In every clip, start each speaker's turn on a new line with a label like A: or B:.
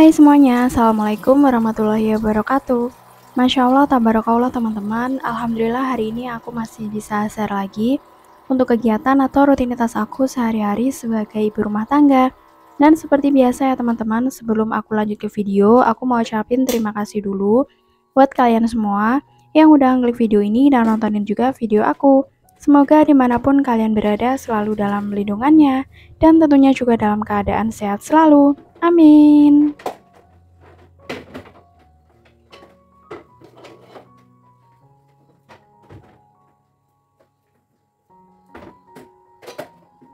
A: Hai semuanya, Assalamualaikum warahmatullahi wabarakatuh. Masya Allah, tabarakallah teman-teman. Alhamdulillah hari ini aku masih bisa share lagi untuk kegiatan atau rutinitas aku sehari-hari sebagai ibu rumah tangga. Dan seperti biasa ya teman-teman, sebelum aku lanjut ke video, aku mau ucapin terima kasih dulu buat kalian semua yang udah ngeklik video ini dan nontonin juga video aku. Semoga dimanapun kalian berada selalu dalam lindungannya dan tentunya juga dalam keadaan sehat selalu. Amin.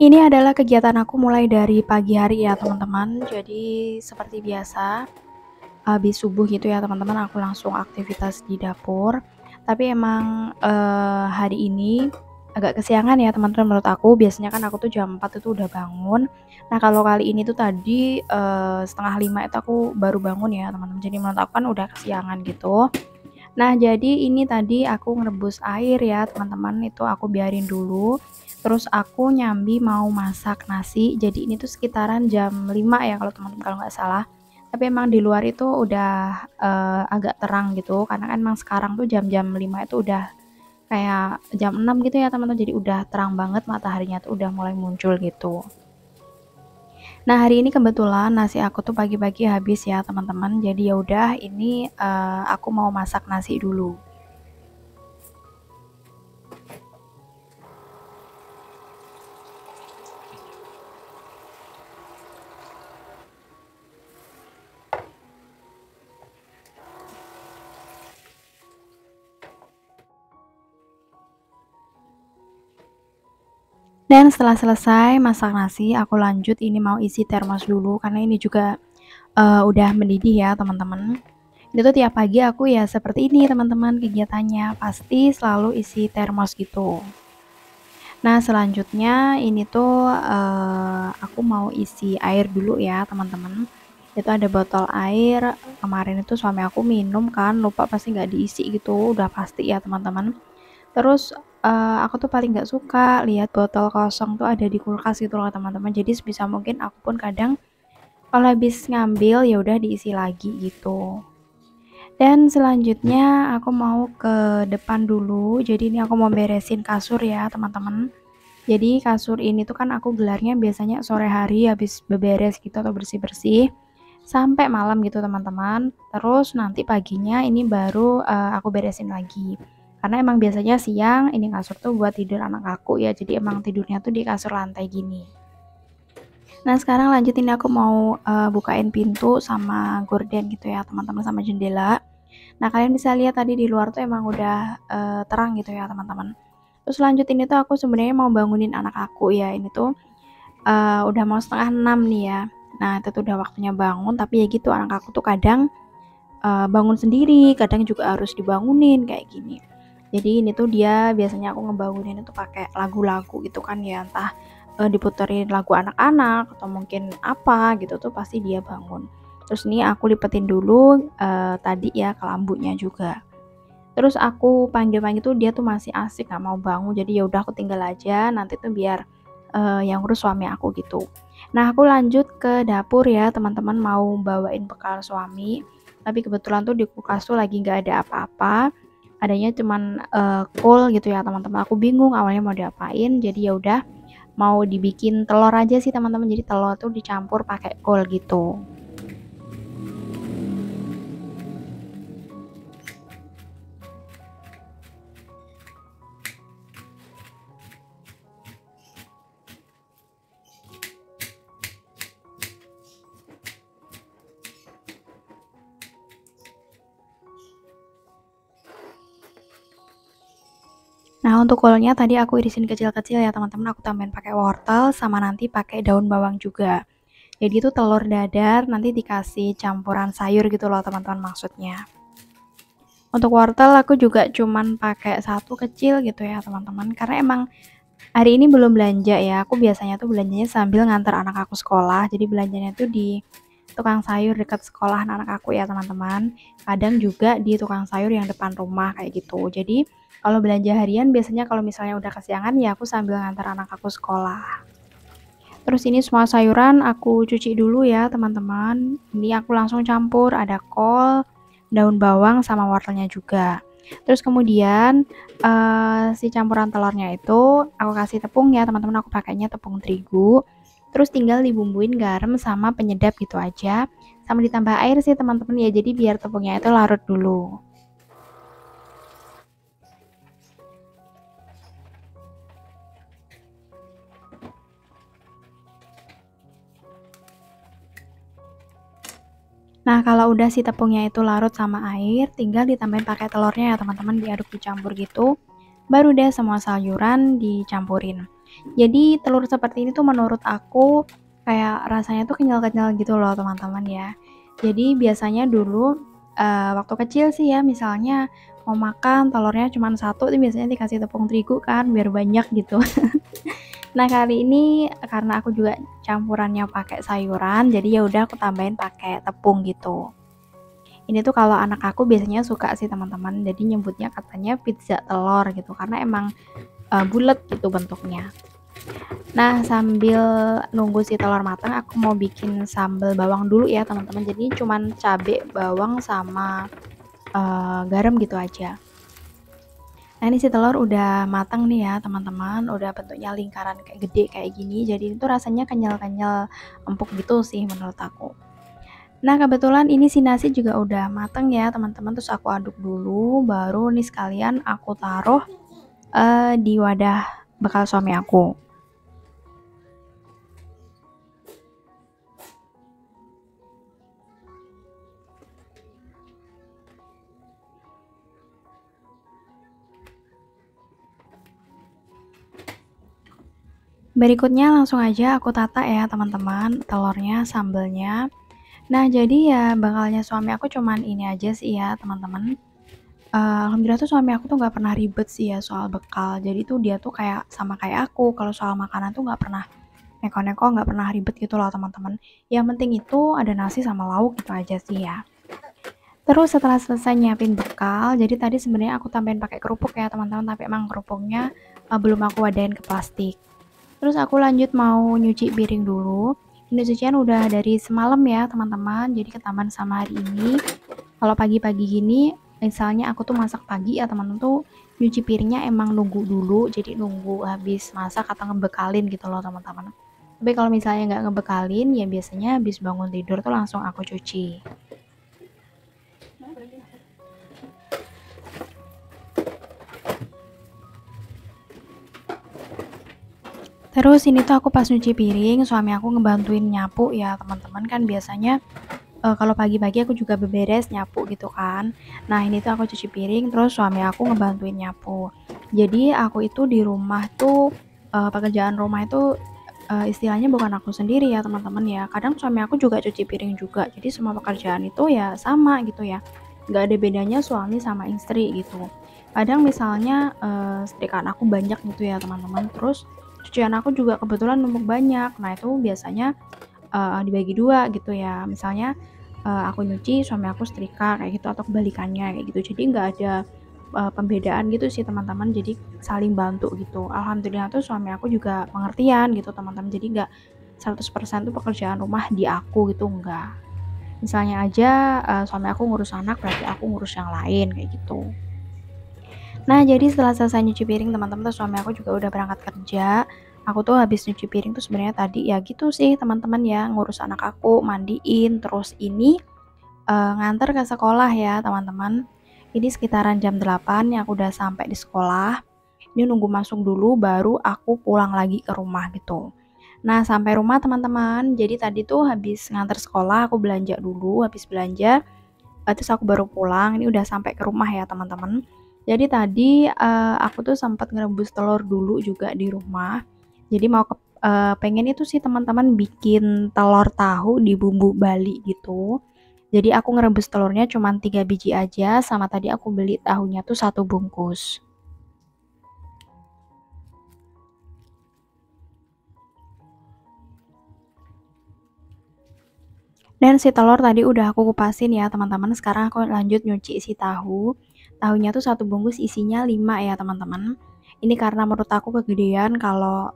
A: Ini adalah kegiatan aku mulai dari pagi hari ya teman-teman. Jadi seperti biasa, habis subuh gitu ya teman-teman, aku langsung aktivitas di dapur. Tapi emang hari ini agak kesiangan ya teman-teman menurut aku. Biasanya kan aku tuh jam 4 itu udah bangun. Nah kalau kali ini tuh tadi setengah 5 itu aku baru bangun ya teman-teman. Jadi menurut aku kan udah kesiangan gitu. Nah, jadi ini tadi aku ngerebus air ya, teman-teman. Itu aku biarin dulu. Terus aku nyambi mau masak nasi. Jadi ini tuh sekitaran jam 5 ya kalau nggak salah. Tapi emang di luar itu udah agak terang gitu karena kan emang sekarang tuh jam-jam 5 itu udah kayak jam 6 gitu ya, teman-teman. Jadi udah terang banget mataharinya tuh udah mulai muncul gitu. Nah, hari ini kebetulan nasi aku tuh pagi-pagi habis ya, teman-teman. Jadi ya udah ini aku mau masak nasi dulu. Dan setelah selesai masak nasi, aku lanjut ini mau isi termos dulu karena ini juga udah mendidih ya, teman-teman. Itu tiap pagi aku ya seperti ini, teman-teman, kegiatannya. Pasti selalu isi termos gitu. Nah, selanjutnya ini tuh aku mau isi air dulu ya, teman-teman. Itu ada botol air, kemarin itu suami aku minum kan, lupa pasti nggak diisi gitu, udah pasti ya, teman-teman. Terus, aku tuh paling nggak suka lihat botol kosong tuh ada di kulkas gitu loh teman-teman. Jadi sebisa mungkin aku pun kadang kalau habis ngambil ya udah diisi lagi gitu. Dan selanjutnya aku mau ke depan dulu. Jadi ini aku mau beresin kasur ya teman-teman. Jadi kasur ini tuh kan aku gelarnya biasanya sore hari habis beberes gitu atau bersih-bersih sampai malam gitu teman-teman. Terus nanti paginya ini baru aku beresin lagi. Karena emang biasanya siang ini kasur tuh buat tidur anak aku ya. Jadi emang tidurnya tuh di kasur lantai gini. Nah, sekarang lanjutin aku mau bukain pintu sama gorden gitu ya, teman-teman, sama jendela. Nah, kalian bisa lihat tadi di luar tuh emang udah terang gitu ya, teman-teman. Terus lanjut ini tuh aku sebenarnya mau bangunin anak aku ya. Ini tuh udah mau setengah 6 nih ya. Nah, itu tuh udah waktunya bangun, tapi ya gitu anak aku tuh kadang bangun sendiri, kadang juga harus dibangunin kayak gini. Jadi ini tuh dia biasanya aku ngebangunin itu pakai lagu-lagu gitu kan ya, entah diputerin lagu anak-anak atau mungkin apa gitu tuh pasti dia bangun. Terus ini aku lipetin dulu tadi ya kelambunya juga. Terus aku panggil-panggil tuh dia tuh masih asik nggak mau bangun. Jadi ya udah aku tinggal aja nanti tuh biar yang ngurus suami aku gitu. Nah, aku lanjut ke dapur ya, teman-teman, mau bawain bekal suami. Tapi kebetulan tuh di kulkas tuh lagi nggak ada apa-apa. Adanya cuman kol gitu ya, teman-teman. Aku bingung awalnya mau diapain. Jadi ya udah mau dibikin telur aja sih, teman-teman. Jadi telur tuh dicampur pakai kol gitu. Nah, untuk kolnya tadi aku irisin kecil-kecil ya, teman-teman. Aku tambahin pakai wortel sama nanti pakai daun bawang juga. Jadi itu telur dadar nanti dikasih campuran sayur gitu loh, teman-teman, maksudnya. Untuk wortel aku juga cuman pakai satu kecil gitu ya, teman-teman. Karena emang hari ini belum belanja ya. Aku biasanya tuh belanjanya sambil ngantar anak aku sekolah. Jadi belanjanya tuh di tukang sayur dekat sekolah anak aku ya, teman-teman. Kadang juga di tukang sayur yang depan rumah kayak gitu. Jadi kalau belanja harian biasanya kalau misalnya udah kesiangan ya aku sambil ngantar anak aku sekolah. Terus ini semua sayuran aku cuci dulu ya teman-teman. Ini aku langsung campur, ada kol, daun bawang sama wortelnya juga. Terus kemudian si campuran telurnya itu aku kasih tepung ya teman-teman, aku pakainya tepung terigu. Terus tinggal dibumbuin garam sama penyedap gitu aja. Sama ditambah air sih teman-teman ya, jadi biar tepungnya itu larut dulu. Nah, kalau udah si tepungnya itu larut sama air, tinggal ditambahin pakai telurnya ya teman-teman, diaduk dicampur gitu. Baru deh semua sayuran dicampurin. Jadi telur seperti ini tuh menurut aku kayak rasanya tuh kenyal-kenyal gitu loh teman-teman ya. Jadi biasanya dulu waktu kecil sih ya, misalnya mau makan telurnya cuma satu, itu biasanya dikasih tepung terigu kan biar banyak gitu. Nah, kali ini karena aku juga campurannya pakai sayuran, jadi ya udah aku tambahin pakai tepung gitu. Ini tuh kalau anak aku biasanya suka sih teman-teman, jadi nyebutnya katanya pizza telur gitu karena emang bulat gitu bentuknya. Nah, sambil nunggu si telur matang, aku mau bikin sambal bawang dulu ya teman-teman. Jadi cuman cabai, bawang sama garam gitu aja. Nah, ini si telur udah matang nih ya teman-teman, udah bentuknya lingkaran kayak gede kayak gini, jadi itu rasanya kenyal-kenyal, empuk gitu sih menurut aku. Nah, kebetulan ini si nasi juga udah matang ya teman-teman, terus aku aduk dulu, baru nih sekalian aku taruh di wadah bekal suami aku. Berikutnya langsung aja aku tata ya teman-teman, telurnya, sambelnya. Nah, jadi ya bekalnya suami aku cuman ini aja sih ya teman-teman. Alhamdulillah tuh suami aku tuh nggak pernah ribet sih ya soal bekal. Jadi tuh dia tuh kayak sama kayak aku, kalau soal makanan tuh nggak pernah neko-neko, nggak pernah ribet gitu loh teman-teman. Yang penting itu ada nasi sama lauk gitu aja sih ya. Terus setelah selesai nyiapin bekal, jadi tadi sebenarnya aku tambahin pakai kerupuk ya teman-teman, tapi emang kerupuknya belum aku wadain ke plastik. Terus aku lanjut mau nyuci piring dulu. Ini cucian udah dari semalam ya teman-teman, jadi ketambahan sama hari ini. Kalau pagi-pagi gini, misalnya aku tuh masak pagi ya teman-teman tuh nyuci piringnya emang nunggu dulu, jadi nunggu habis masak atau ngebekalin gitu loh teman-teman. Tapi kalau misalnya nggak ngebekalin, ya biasanya habis bangun tidur tuh langsung aku cuci. Terus ini tuh aku pas nyuci piring, suami aku ngebantuin nyapu ya teman-teman, kan biasanya kalau pagi-pagi aku juga beberes nyapu gitu kan. Nah, ini tuh aku cuci piring terus suami aku ngebantuin nyapu. Jadi aku itu di rumah tuh pekerjaan rumah itu istilahnya bukan aku sendiri ya teman-teman ya. Kadang suami aku juga cuci piring juga. Jadi semua pekerjaan itu ya sama gitu ya. Nggak ada bedanya suami sama istri gitu. Kadang misalnya setrikaan aku banyak gitu ya teman-teman. Terus cucian aku juga kebetulan numpuk banyak. Nah, itu biasanya dibagi dua gitu ya. Misalnya aku nyuci, suami aku setrika kayak gitu atau kebalikannya kayak gitu. Jadi nggak ada pembedaan gitu sih teman-teman. Jadi saling bantu gitu. Alhamdulillah tuh suami aku juga pengertian gitu teman-teman. Jadi nggak 100% tuh pekerjaan rumah di aku gitu enggak. Misalnya aja suami aku ngurus anak berarti aku ngurus yang lain kayak gitu. Nah, jadi setelah selesai nyuci piring teman-teman tuh suami aku juga udah berangkat kerja. Aku tuh habis nyuci piring tuh sebenarnya tadi ya gitu sih teman-teman ya, ngurus anak aku, mandiin, terus ini nganter ke sekolah ya teman-teman. Ini sekitaran jam 8 ya aku udah sampai di sekolah. Ini nunggu masuk dulu baru aku pulang lagi ke rumah gitu. Nah, sampai rumah teman-teman, jadi tadi tuh habis nganter sekolah aku belanja dulu, habis belanja terus aku baru pulang, ini udah sampai ke rumah ya teman-teman. Jadi tadi aku tuh sempat ngerebus telur dulu juga di rumah. Jadi mau pengen itu sih teman-teman bikin telur tahu di bumbu Bali gitu. Jadi aku ngerebus telurnya cuma 3 biji aja, sama tadi aku beli tahunya tuh 1 bungkus. Dan si telur tadi udah aku kupasin ya teman-teman, sekarang aku lanjut nyuci si tahu. tahunya tuh satu bungkus isinya 5 ya teman-teman. Ini karena menurut aku kegedean kalau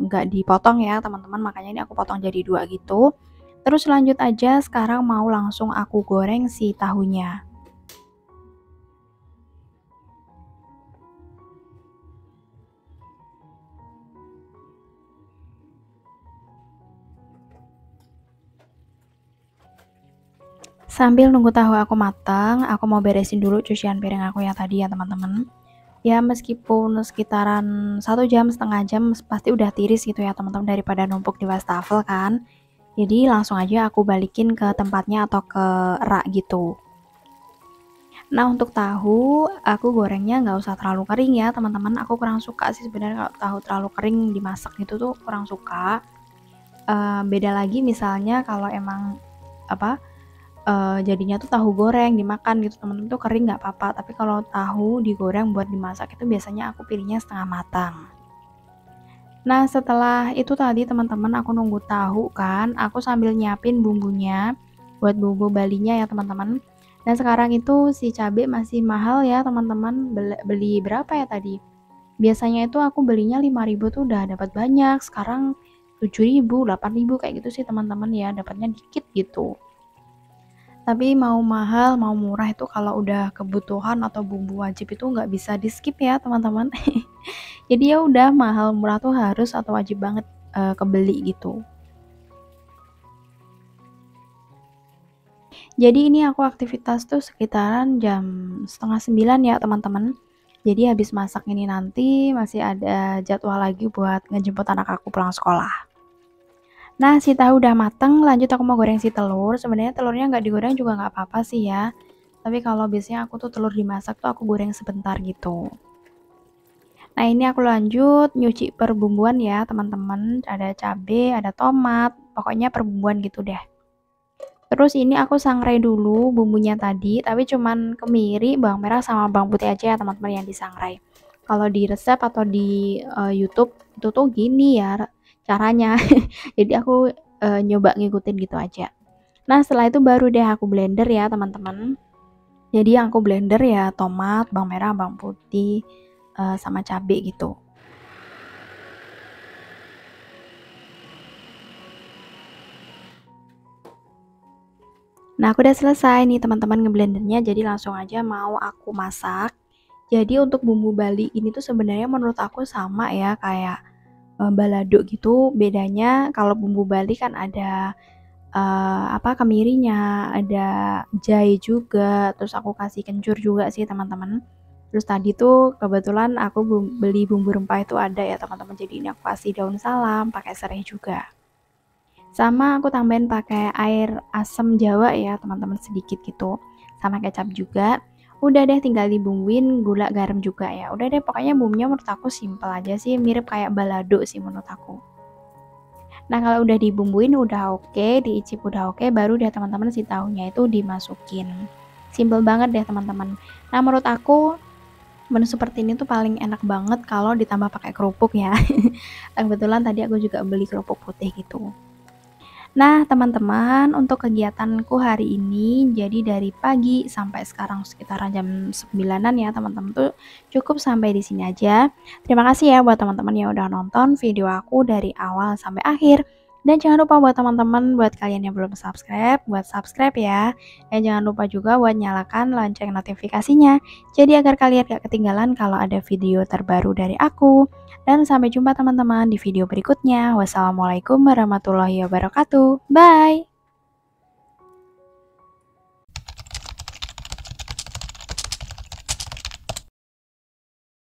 A: nggak dipotong ya teman-teman, makanya ini aku potong jadi 2 gitu. Terus lanjut aja, sekarang mau langsung aku goreng si tahunya. Sambil nunggu tahu aku matang, aku mau beresin dulu cucian piring aku ya tadi ya teman-teman. Ya meskipun sekitaran 1 jam, setengah jam pasti udah tiris gitu ya teman-teman, daripada numpuk di wastafel kan. Jadi langsung aja aku balikin ke tempatnya atau ke rak gitu. Nah untuk tahu, aku gorengnya nggak usah terlalu kering ya teman-teman. Aku kurang suka sih sebenarnya kalau tahu terlalu kering dimasak gitu tuh kurang suka. Beda lagi misalnya kalau emang apa jadinya tuh tahu goreng dimakan gitu teman-teman tuh kering nggak apa-apa, tapi kalau tahu digoreng buat dimasak itu biasanya aku pilihnya setengah matang. Nah setelah itu tadi teman-teman aku nunggu tahu kan, aku sambil nyiapin bumbunya buat bumbu balinya ya teman-teman. Dan sekarang itu si cabai masih mahal ya teman-teman, beli berapa ya tadi, biasanya itu aku belinya 5.000 tuh udah dapat banyak, sekarang 7.000 8.000 kayak gitu sih teman-teman ya, dapatnya dikit gitu. Tapi mau mahal, mau murah itu kalau udah kebutuhan atau bumbu wajib itu nggak bisa di-skip ya teman-teman. Jadi ya udah mahal murah tuh harus atau wajib banget kebeli gitu. Jadi ini aku aktivitas tuh sekitaran jam setengah 9 ya teman-teman. Jadi habis masak ini nanti masih ada jadwal lagi buat ngejemput anak aku pulang sekolah. Nah, si tahu udah mateng, lanjut aku mau goreng si telur. Sebenarnya telurnya nggak digoreng juga nggak apa-apa sih ya. Tapi kalau biasanya aku tuh telur dimasak tuh aku goreng sebentar gitu. Nah, ini aku lanjut nyuci perbumbuan ya, teman-teman. Ada cabai, ada tomat, pokoknya perbumbuan gitu deh. Terus ini aku sangrai dulu bumbunya tadi, tapi cuman kemiri, bawang merah sama bawang putih aja ya, teman-teman yang disangrai. Kalau di resep atau di YouTube itu tuh gini ya caranya. Jadi aku nyoba ngikutin gitu aja. Nah, setelah itu baru deh aku blender ya, teman-teman. Jadi yang aku blender ya tomat, bawang merah, bawang putih, sama cabai gitu. Nah, aku udah selesai nih teman-teman ngeblendernya, jadi langsung aja mau aku masak. Jadi untuk bumbu Bali ini tuh sebenarnya menurut aku sama ya kayak balado gitu. Bedanya kalau bumbu Bali kan ada kemirinya, ada jahe juga, terus aku kasih kencur juga sih teman-teman. Terus tadi tuh kebetulan aku beli bumbu rempah itu ada ya teman-teman. Jadi ini aku kasih daun salam, pakai serai juga. Sama aku tambahin pakai air asam Jawa ya teman-teman sedikit gitu. Sama kecap juga. Udah deh tinggal dibumbuin gula garam juga ya. Udah deh pokoknya bumbunya menurut aku simple aja sih, mirip kayak balado sih menurut aku. Nah kalau udah dibumbuin udah oke, diicip udah oke, baru deh teman-teman si tahunya itu dimasukin. Simple banget deh teman-teman. Nah menurut aku menu seperti ini tuh paling enak banget kalau ditambah pakai kerupuk ya. Kebetulan tadi aku juga beli kerupuk putih gitu. Nah, teman-teman, untuk kegiatanku hari ini, jadi dari pagi sampai sekarang sekitaran jam 9-an ya, teman-teman tuh cukup sampai di sini aja. Terima kasih ya buat teman-teman yang udah nonton video aku dari awal sampai akhir. Dan jangan lupa buat teman-teman, buat kalian yang belum subscribe, buat subscribe ya. Dan jangan lupa juga buat nyalakan lonceng notifikasinya. Jadi agar kalian gak ketinggalan kalau ada video terbaru dari aku. Dan sampai jumpa teman-teman di video berikutnya. Wassalamualaikum warahmatullahi wabarakatuh. Bye!